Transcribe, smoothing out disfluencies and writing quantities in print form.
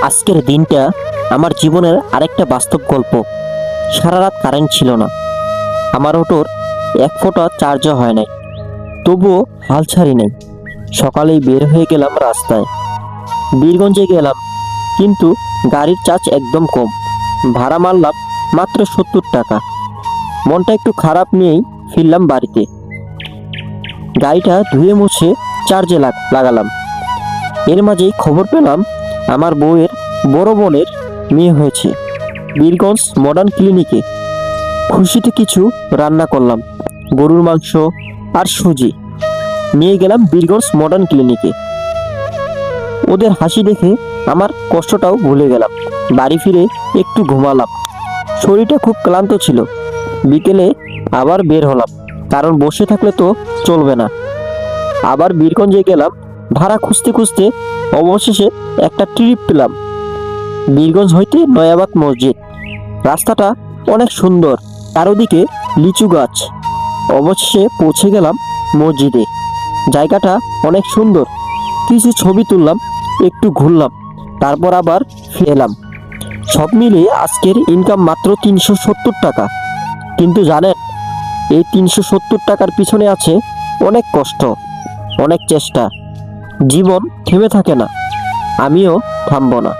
আজকের দিনটা আমার জীবনের আরেকটা বাস্তব গল্প। সারা রাত কারেন্ট ছিল না, আমার অটোর এক ফোঁটা চার্জও হয় নাই, তবুও হাল ছাড়ি নাই। সকালেই বের হয়ে গেলাম রাস্তায়। বীরগঞ্জে গেলাম, কিন্তু গাড়ির চার্জ একদম কম। ভাড়া মারলাম মাত্র 70 টাকা। মনটা একটু খারাপ নিয়েই ফিরলাম বাড়িতে। গাড়িটা ধুয়ে মুছে চার্জে লাগালাম। এর মাঝেই খবর পেলাম আমার বউয়ের বড় বোনের মেয়ে হয়েছে বীরগঞ্জ মডার্ন ক্লিনিকে। খুশিতে কিছু রান্না করলাম, গরুর মাংস আর সুজি নিয়ে গেলাম বীরগঞ্জ মডার্ন ক্লিনিকে। ওদের হাসি দেখে আমার কষ্টটাও ভুলে গেলাম। বাড়ি ফিরে একটু ঘুমালাম, শরীরটা খুব ক্লান্ত ছিল। বিকেলে আবার বের হলাম, কারণ বসে থাকলে তো চলবে না। আবার বীরগঞ্জে গেলাম, ভাড়া খুঁজতে খুঁজতে অবশেষে একটা ট্রিপ পেলাম। বীরগঞ্জ হইতে নয়াবাগ মসজিদ। রাস্তাটা অনেক সুন্দর, চারদিকে লিচু গাছ। অবশেষে পৌঁছে গেলাম মসজিদে। জায়গাটা অনেক সুন্দর, কিছু ছবি তুললাম, একটু ঘুরলাম, তারপর আবার ফিরলাম। সব মিলিয়ে আজকের ইনকাম মাত্র 370 টাকা। কিন্তু জানেন, এই 370 টাকার পিছনে আছে অনেক কষ্ট, অনেক চেষ্টা। জীবন থেমে থাকে না, আমিও থামবো না।